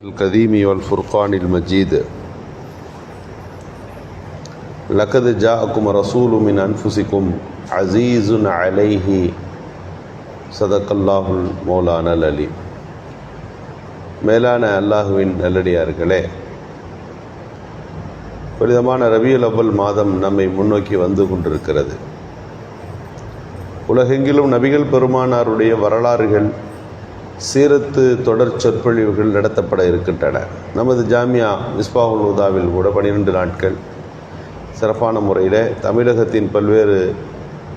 القديم والفرقان المجيد لقد جاءكم رسول من أنفسكم عزيز عليه صدق الله المولانا العليم. மேலான அல்லாஹுவின் நல்லடியார்களே, புனிதமான ரபியுல் அவ்வல் மாதம் நம்மை முன்னோக்கி வந்து கொண்டிருக்கிறது. உலகெங்கிலும் நபிகள் பெருமானாருடைய வரலாறுகள், சீரத்து தொடர் சொற்பொழிவுகள் நடத்தப்பட இருக்கின்றன. நமது ஜாமியா மிஸ்பாஹுல் ஹுதாவில் கூட 12 நாட்கள் சிறப்பான முறையில் தமிழகத்தின் பல்வேறு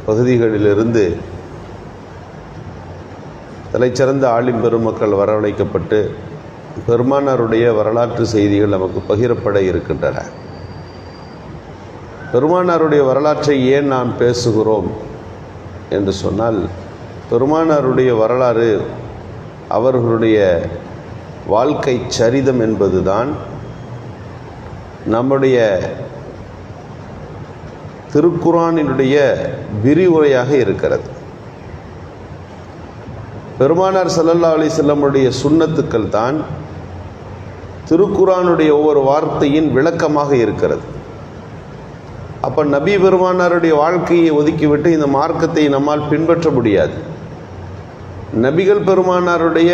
பகுதிகளிலிருந்து தலைச்சிறந்த ஆலிம் பெருமக்கள் வரவழைக்கப்பட்டு பெருமானாருடைய வரலாற்று செய்திகள் நமக்கு பகிரப்பட இருக்கின்றன. பெருமானாருடைய வரலாற்றை ஏன் நாம் பேசுகிறோம் என்று சொன்னால், பெருமானாருடைய வரலாறு, அவர்களுடைய வாழ்க்கை சரிதம் என்பதுதான் நம்முடைய திருக்குர்ஆனினுடைய விரிவுரையாக இருக்கிறது. பெருமானார் ஸல்லல்லாஹு அலைஹி வஸல்லமுடைய சுன்னத்துக்கள் தான் திருக்குர்ஆனுடைய ஒவ்வொரு வார்த்தையின் விளக்கமாக இருக்கிறது. அப்போ நபி பெருமானாருடைய வாழ்க்கையை ஒதுக்கிவிட்டு இந்த மார்க்கத்தை நம்மால் பின்பற்ற முடியாது. நபிகள் பெருமானாருடைய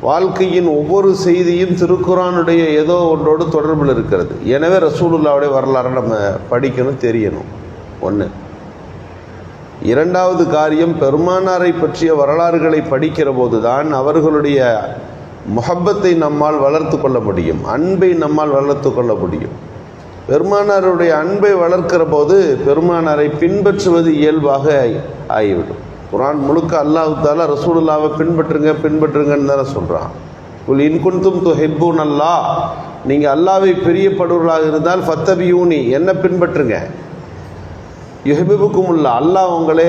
வாழ்க்கையின் ஒவ்வொரு செய்தியும் திருக்குர்ஆனுடைய ஏதோ ஒன்றோடு தொடர்பில் இருக்கிறது. எனவே ரசூலுல்லாஹ்வுடைய வரலாறை நம்ம படிக்கணும், தெரியணும். ஒன்று. இரண்டாவது காரியம், பெருமானாரை பற்றிய வரலாறுகளை படிக்கிற போது தான் அவர்களுடைய முஹப்பத்தை நம்மால் வளர்த்து கொள்ள முடியும், அன்பை நம்மால் வளர்த்து கொள்ள முடியும். பெருமானாருடைய அன்பை வளர்க்கிற போது பெருமானாரை பின்பற்றுவது இயல்பாக ஆகிவிடும். குர்ஆன் முழுக்க அல்லாஹ் தஆலா ரசூலுல்லாஹ்வை பின்பற்றுங்கன்னு தானே சொல்கிறான். குல் இன் குன்தும் துஹிப்பூன அல்லாஹ், நீங்கள் அல்லாஹ்வை பிரியப்படுவர்களாக இருந்தால் ஃபத்தபியூனி, என்ன பின்பற்றுங்க. யுஹிப்புக்குமுல்லாஹ், அல்லாஹ் உங்களே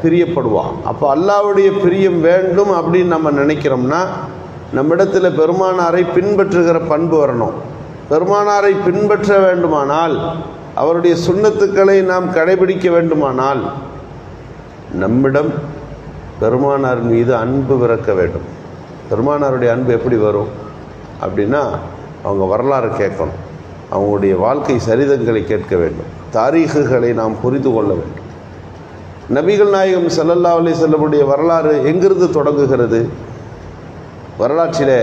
பிரியப்படுவான். அப்போ அல்லாஹ்வுடைய பிரியம் வேண்டும் அப்படின்னு நம்ம நினைக்கிறோம்னா நம்மிடத்தில் பெருமானாரை பின்பற்றுகிற பண்பு வரணும். பெருமானாரை பின்பற்ற வேண்டுமானால், அவருடைய சுன்னத்துக்களை நாம் கடைபிடிக்க வேண்டுமானால் நம்மிடம் பெருமானார் மீது அன்பு பிறக்க வேண்டும். பெருமானாருடைய அன்பு எப்படி வரும் அப்படின்னா, அவங்க வரலாறு கேட்கணும், அவங்களுடைய வாழ்க்கை சரிதங்களை கேட்க வேண்டும், தாரீகுகளை நாம் புரிந்து கொள்ள வேண்டும். நபிகள் நாயகம் ஸல்லல்லாஹு அலைஹி வஸல்லமுடைய வரலாறு எங்கிருந்து தொடங்குகிறது? வரலாற்றிலே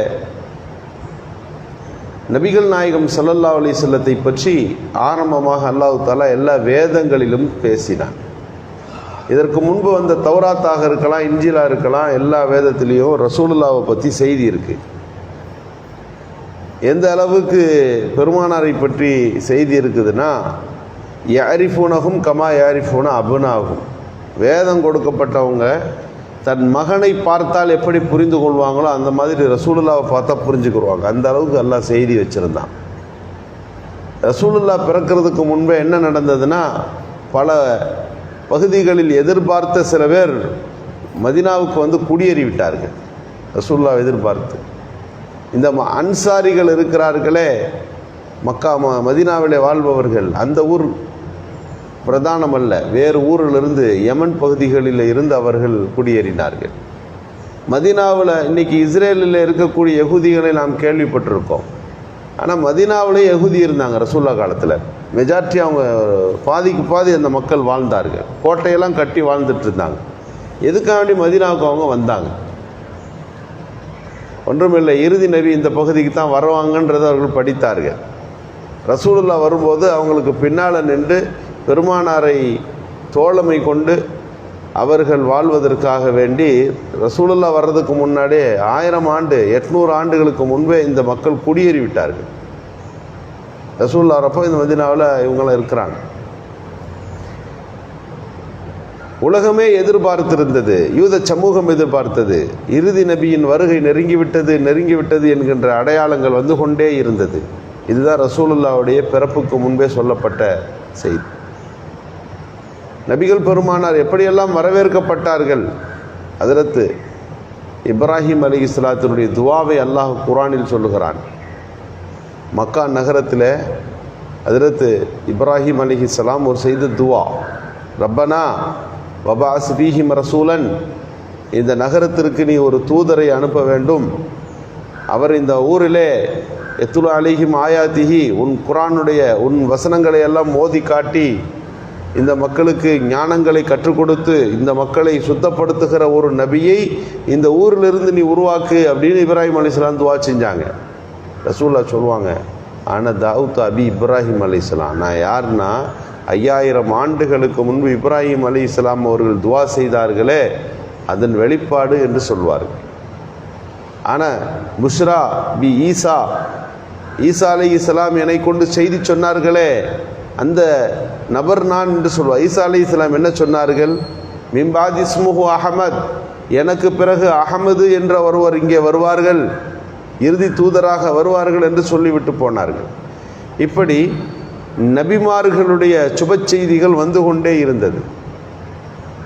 நபிகள் நாயகம் ஸல்லல்லாஹு அலைஹி வஸல்லத்தை பற்றி ஆரம்பமாக அல்லாஹ் தஆலா எல்லா வேதங்களிலும் பேசினான். இதற்கு முன்பு வந்த தௌராத்தாக இருக்கலாம், இன்ஜிலா இருக்கலாம், எல்லா வேதத்திலையும் ரசூலுல்லாவை பற்றி செய்தி இருக்குது. எந்த அளவுக்கு பெருமானாரை பற்றி செய்தி இருக்குதுன்னா, யாரிஃபூனஹும் கமா யாரிஃபூன அபுனாஹும், வேதம் கொடுக்கப்பட்டவங்க தன் மகனை பார்த்தால் எப்படி புரிந்து கொள்வாங்களோ அந்த மாதிரி ரசூலுல்லாவை பார்த்தா புரிஞ்சுக்கிடுவாங்க. அந்த அளவுக்கு எல்லாம் செய்தி வச்சுருந்தான். ரசூலுல்லா பிறக்கிறதுக்கு முன்பே என்ன நடந்ததுன்னா, பல பகுதிகளில் எதிர்பார்த்த சில பேர் மதீனாவுக்கு வந்து குடியேறி விட்டார்கள் ரசூலுல்லாவை எதிர்பார்த்து. இந்த அன்சாரிகள் இருக்கிறார்களே, மக்கா மதீனாவிலே வாழ்பவர்கள், அந்த ஊர் பிரதானம் அல்ல, வேறு ஊரிலிருந்து யமன் பகுதிகளில் இருந்து அவர்கள் குடியேறினார்கள். மதீனாவில் இன்னைக்கு இஸ்ரேலில் இருக்கக்கூடிய யகூதிகளை நாம் கேள்விப்பட்டிருக்கோம். ஆனால் மதீனாவிலேயே யகூதி இருந்தாங்க ரசூலுல்லாஹ் காலத்தில். மெஜாரிட்டி அவங்க பாதிக்கு பாதி அந்த மக்கள் வாழ்ந்தார்கள், கோட்டையெல்லாம் கட்டி வாழ்ந்துட்டு இருந்தாங்க. எதுக்காண்டி மதீனாவுக்கு அவங்க வந்தாங்க? ஒன்றுமில்லை, இறுதி நபி இந்த பகுதிக்கு தான் வருவாங்கன்றதை அவர்கள் படித்தார்கள். ரசூலுல்லாஹ் வரும்போது அவங்களுக்கு பின்னால் நின்று பெருமானாரை தோழமை கொண்டு அவர்கள் வாழ்வதற்காக வேண்டி ரசூலுல்லாஹ் வர்றதுக்கு முன்னாடியே 1000 ஆண்டு 800 ஆண்டுகளுக்கு முன்பே இந்த மக்கள் குடியேறி விட்டார்கள். ரசூலுல்லாஹ் வரப்போ இந்த மதீனாவில் இவங்களாம் இருக்கிறாங்க. உலகமே எதிர்பார்த்திருந்தது, யூத சமூகம் எதிர்பார்த்தது, இறுதி நபியின் வருகை நெருங்கிவிட்டது என்கின்ற அடையாளங்கள் வந்து கொண்டே இருந்தது. இதுதான் ரசூலுல்லாஹ்வுடைய பிறப்புக்கு முன்பே சொல்லப்பட்ட செய்தி. நபிகள் பெருமானார் எப்படியெல்லாம் வரவேற்கப்பட்டார்கள். ஹஜ்ரத் இப்ராஹிம் அலைஹிஸ்ஸலாத்தினுடைய துவாவை அல்லாஹ் குர்ஆனில் சொல்லுகிறான். மக்கா நகரத்தில் ஹஜ்ரத் இப்ராஹிம் அலைஹிஸ்ஸலாம் ஒரு செய்த துவா, ரப்பனா வபஅஸ் ஃபீஹிம் ரசூலன், இந்த நகரத்திற்கு நீ ஒரு தூதரை அனுப்ப வேண்டும். அவர் இந்த ஊரிலே எத்துலு அலைஹிம் ஆயாத்திஹி, உன் குர்ஆனுடைய உன் வசனங்களை எல்லாம் மோதி காட்டி இந்த மக்களுக்கு ஞானங்களை கற்றுக் கொடுத்து இந்த மக்களை சுத்தப்படுத்துகிற ஒரு நபியை இந்த ஊரிலிருந்து நீ உருவாக்கு அப்படின்னு இப்ராஹிம் அலைஹிஸ்ஸலாம் துவா செஞ்சாங்க. ரசூலுல்லாஹ் சொல்லுவாங்க, ஆனா தாவூத் அபி இப்ராஹிம் அலைஹிஸ்ஸலாம், நான் யாருன்னா 5000 ஆண்டுகளுக்கு முன்பு இப்ராஹிம் அலைஹிஸ்ஸலாம் அவர்கள் துவா செய்தார்களே அதன் வெளிப்பாடு என்று சொல்வார்கள். ஆனால் புஷ்ரா பி ஈசா, ஈசா அலைஹிஸ்ஸலாம் என்னை கொண்டு செய்தி சொன்னார்களே அந்த நபர் நான் என்று சொல்வார். ஈசா அலைஹிஸ்ஸலாம் என்ன சொன்னார்கள்? மிம்பாத் இஸ்முஹு அஹமத், எனக்கு பிறகு அஹமது என்ற ஒருவர் இங்கே வருவார்கள், இறுதி தூதராக வருவார்கள் என்று சொல்லிவிட்டு போனார்கள். இப்படி நபிமார்களுடைய சுப செய்திகள் வந்து கொண்டே இருந்தது.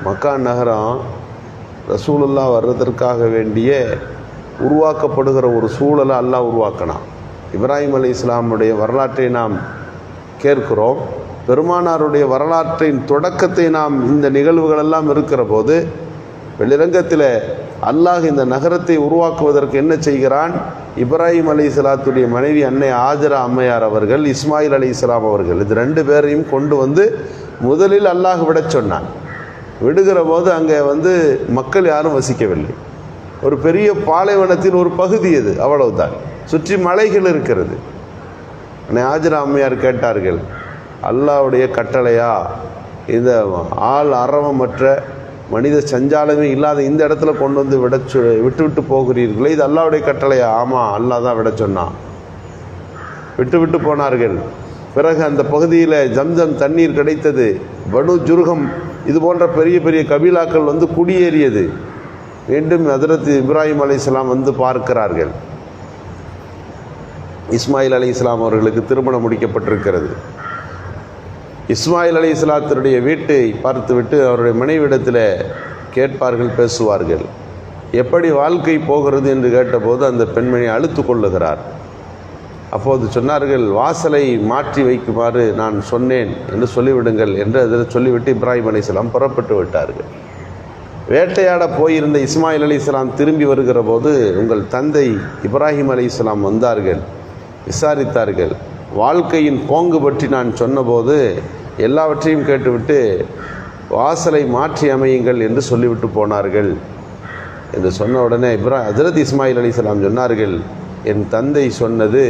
மக்கா நகரம் ரசூலுல்லாஹ் வர்றதற்காக வேண்டிய உருவாக்கப்படுகிற ஒரு சூழலை அல்லாஹ் உருவாக்கினான். இப்ராஹிம் அலைஹிஸ்ஸலாமுடைய வரலாற்றை நாம் கேட்கிறோம். பெருமானாருடைய வரலாற்றின் தொடக்கத்தை நாம் இந்த நிகழ்வுகளெல்லாம் இருக்கிற போது வெளிரங்கத்தில் அல்லாஹ் இந்த நகரத்தை உருவாக்குவதற்கு என்ன செய்கிறான்? இப்ராஹிம் அலைஹிஸ்ஸலாத்துடைய மனைவி அன்னை ஆஜரா அம்மையார் அவர்கள், இஸ்மாயில் அலைஹிஸ்ஸலாம் அவர்கள், இது 2 பேரையும் கொண்டு வந்து முதலில் அல்லாஹ் விட சொன்னான். விடுகிற போது அங்கே மக்கள் யாரும் வசிக்கவில்லை. ஒரு பெரிய பாலைவனத்தின் ஒரு பகுதி அது, அவ்வளவுதான். சுற்றி மலைகள் இருக்கிறது. அன்னை ஆஜரா அம்மையார் கேட்டார்கள், அல்லாஹ்வுடைய கட்டளையா இந்த ஆள் அரவமற்ற மனித சஞ்சாலமே இல்லாத இந்த இடத்துல கொண்டு வந்து விட்டு போகிறீர்களே, இது அல்லாஹ்வுடைய கட்டளையா? ஆமாம், அல்லாஹ் தான் விட சொன்னான். விட்டு போனார்கள். பிறகு அந்த பகுதியில் ஜம்ஜம் தண்ணீர் கிடைத்தது. பனு ஜுர்ஹம் இது போன்ற பெரிய பெரிய கபீலாக்கள் குடியேறியது. மீண்டும் ஹஜ்ரத் இப்ராஹிம் அலைஹிஸ்ஸலாம் பார்க்கிறார்கள். இஸ்மாயில் அலைஹிஸ்ஸலாம் அவர்களுக்கு திருமணம் முடிக்கப்பட்டிருக்கிறது. இஸ்மாயில் அலைஹிஸ்ஸலாத்தினுடைய வீட்டை பார்த்துவிட்டு அவருடைய மனைவியிடத்தில் கேட்பார்கள், பேசுவார்கள். எப்படி வாழ்க்கை போகிறது என்று கேட்டபோது அந்த பெண்மணி அழுத்து கொள்ளுகிறார். அப்போது சொன்னார்கள், வாசலை மாற்றி வைக்குமாறு நான் சொன்னேன் என்று சொல்லிவிடுங்கள் என்று அதில் சொல்லிவிட்டு இப்ராஹிம் அலைஹிஸ்ஸலாம் புறப்பட்டு விட்டார்கள். வேட்டையாட போயிருந்த இஸ்மாயில் அலைஹிஸ்ஸலாம் திரும்பி வருகிற போது உங்கள் தந்தை இப்ராஹிம் அலைஹிஸ்ஸலாம் வந்தார்கள், விசாரித்தார்கள். வாழ்க்கையின் போங்கு பற்றி நான் சொன்னபோது எல்லாவற்றையும் கேட்டுவிட்டு வாசலை மாற்றி அமையுங்கள் என்று சொல்லிவிட்டு போனார்கள் என்று சொன்ன உடனே ஹஜ்ரத் இஸ்மாயில் அலைஹிஸ்ஸலாம் சொன்னார்கள், என் தந்தை சொன்னது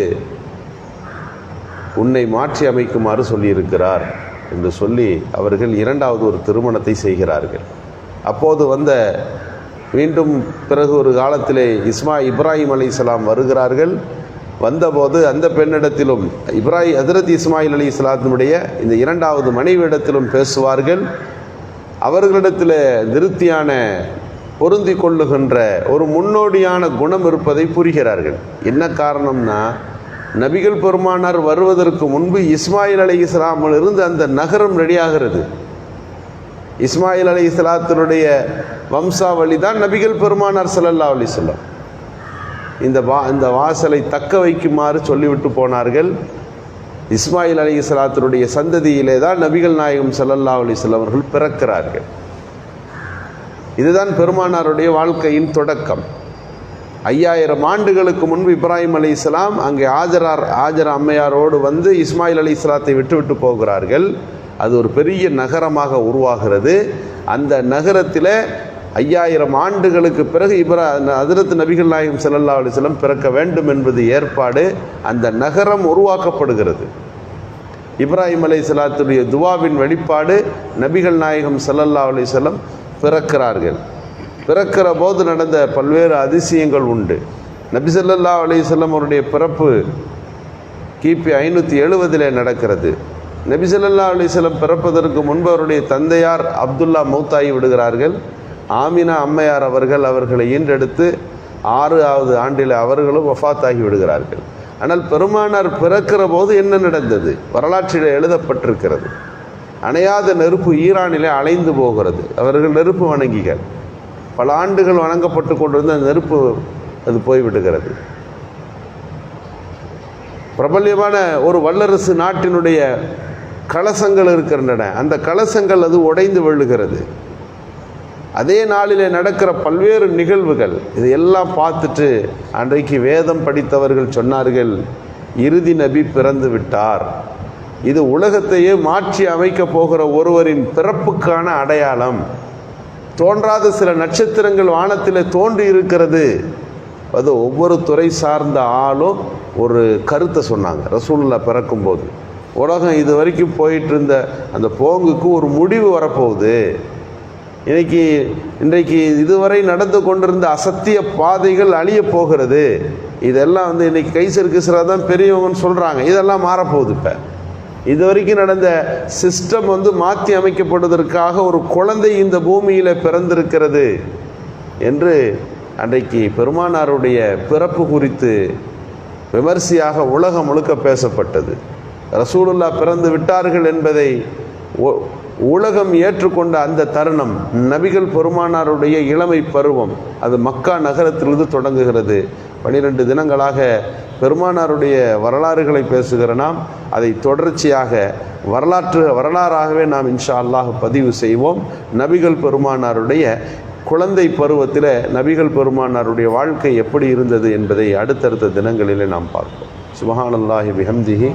உன்னை மாற்றி அமைக்குமாறு சொல்லியிருக்கிறார் என்று சொல்லி அவர்கள் 2வது ஒரு திருமணத்தை செய்கிறார்கள். அப்போது மீண்டும் பிறகு ஒரு காலத்திலே இப்ராஹிம் அலைஹிஸ்ஸலாம் வருகிறார்கள். வந்தபோது அந்த பெண்ணிடத்திலும் ஹஜ்ரத் இஸ்மாயில் அலைஹிஸ்ஸலாத்தினுடைய இந்த 2வது மனைவியிடத்திலும் பேசுவார்கள். அவர்களிடத்தில் திருப்தியான பொருந்தி கொள்ளுகின்ற ஒரு முன்னோடியான குணம் இருப்பதை புரிகிறார்கள். என்ன காரணம்னா, நபிகள் பெருமானார் வருவதற்கு முன்பு இஸ்மாயில் அலைஹிஸ்ஸலாமிலிருந்து அந்த நகரம் ரெடியாகிறது. இஸ்மாயில் அலைஹிஸ்ஸலாத்தினுடைய வம்சாவளி தான் நபிகள் பெருமானார் ஸல்லல்லாஹு அலைஹி வஸல்லம். இந்த வாசலை தக்க வைக்குமாறு சொல்லிவிட்டு போனார்கள். இஸ்மாயில் அலைஹிஸ்ஸலாத்தினுடைய சந்ததியிலே தான் நபிகள் நாயகம் ஸல்லல்லாஹு அலைஹி வஸல்லம் அவர்கள் பிறக்கிறார்கள். இதுதான் பெருமானாருடைய வாழ்க்கையின் தொடக்கம். 5000 ஆண்டுகளுக்கு முன்பு இப்ராஹிம் அலைஹிஸ்ஸலாம் அங்கே ஆஜரா அம்மையாரோடு இஸ்மாயில் அலைஹிஸ்ஸலாத்தை விட்டு போகிறார்கள். அது ஒரு பெரிய நகரமாக உருவாகிறது. அந்த நகரத்தில் 5000 ஆண்டுகளுக்கு பிறகு ஹஜ்ரத் நபிகள் நாயகம் ஸல்லல்லாஹு அலைஹி வஸல்லம் பிறக்க வேண்டும் என்பது ஏற்பாடு. அந்த நகரம் உருவாக்கப்படுகிறது. இப்ராஹிம் அலைஹிஸ்ஸலாத்துடைய துவாவின் வெளிப்பாடு நபிகள் நாயகம் ஸல்லல்லாஹு அலைஹி வஸல்லம் பிறக்கிறார்கள். பிறக்கிற போது நடந்த பல்வேறு அதிசயங்கள் உண்டு. நபி ஸல்லல்லாஹு அலைஹி வஸல்லம் அவருடைய பிறப்பு கிபி 570 நடக்கிறது. நபி ஸல்லல்லாஹு அலைஹி வஸல்லம் பிறப்பதற்கு முன்பு அவருடைய தந்தையார் அப்துல்லா மௌத்தாகி விடுகிறார்கள். ஆமினா அம்மையார் அவர்களை ஈன்றெடுத்து 6வது ஆண்டில் அவர்களும் வஃபாத்தாகி விடுகிறார்கள். ஆனால் பெருமானார் பிறக்கிற போது என்ன நடந்தது வரலாற்றில் எழுதப்பட்டிருக்கிறது. அணையாத நெருப்பு ஈரானிலே அலைந்து போகிறது. அவர்கள் நெருப்பு வணங்கிகள். பல ஆண்டுகள் வணங்கப்பட்டு கொண்டிருந்த அந்த நெருப்பு அது போய்விடுகிறது. பிரபல்யமான ஒரு வல்லரசு நாட்டினுடைய கலசங்கள் இருக்கின்றன. அந்த கலசங்கள் அது உடைந்து விழுகிறது. அதே நாளிலே நடக்கிற பல்வேறு நிகழ்வுகள் இதையெல்லாம் பார்த்துட்டு அன்றைக்கு வேதம் படித்தவர்கள் சொன்னார்கள், இறுதி நபி பிறந்து விட்டார், இது உலகத்தையே மாற்றி அமைக்கப் போகிற ஒருவரின் பிறப்புக்கான அடையாளம், தோன்றாத சில நட்சத்திரங்கள் வானத்தில் தோன்றி இருக்கிறது. அது ஒவ்வொரு துறை சார்ந்த ஆளும் ஒரு கருத்தை சொன்னாங்க. ரசூலுல்லாஹ் பிறக்கும்போது உலகம் இது வரைக்கும் போயிட்டு இருந்த அந்த போங்குக்கு ஒரு முடிவு வரப்போகுது, இன்றைக்கு இதுவரை நடந்து கொண்டிருந்த அசத்திய பாதைகள் அழிய போகிறது, இதெல்லாம் இன்னைக்கு கைசர் கிசரா தான் பெரியவங்கன்னு சொல்கிறாங்க, இதெல்லாம் மாறப்போகுது. இப்போ இது வரைக்கும் நடந்த சிஸ்டம் மாற்றி அமைக்கப்படுவதற்காக ஒரு குழந்தை இந்த பூமியில் பிறந்திருக்கிறது என்று அன்றைக்கு பெருமானாருடைய பிறப்பு குறித்து விமர்சையாக உலகம் முழுக்க பேசப்பட்டது. ரசூலுல்லாஹ் பிறந்து விட்டார்கள் என்பதை உலகம் ஏற்றுக்கொண்ட அந்த தருணம் நபிகள் பெருமானாருடைய இளமை பருவம் அது மக்கா நகரத்திலிருந்து தொடங்குகிறது. 12 தினங்களாக பெருமானாருடைய வரலாறுகளை பேசுகிற நாம் அதை தொடர்ச்சியாக வரலாறாகவே நாம் இன்ஷா அல்லாஹ் பதிவு செய்வோம். நபிகள் பெருமானாருடைய குழந்தை பருவத்தில் நபிகள் பெருமானாருடைய வாழ்க்கை எப்படி இருந்தது என்பதை அடுத்தடுத்த தினங்களிலே நாம் பார்ப்போம். சுப்ஹானல்லாஹி பிஹம்திஹி.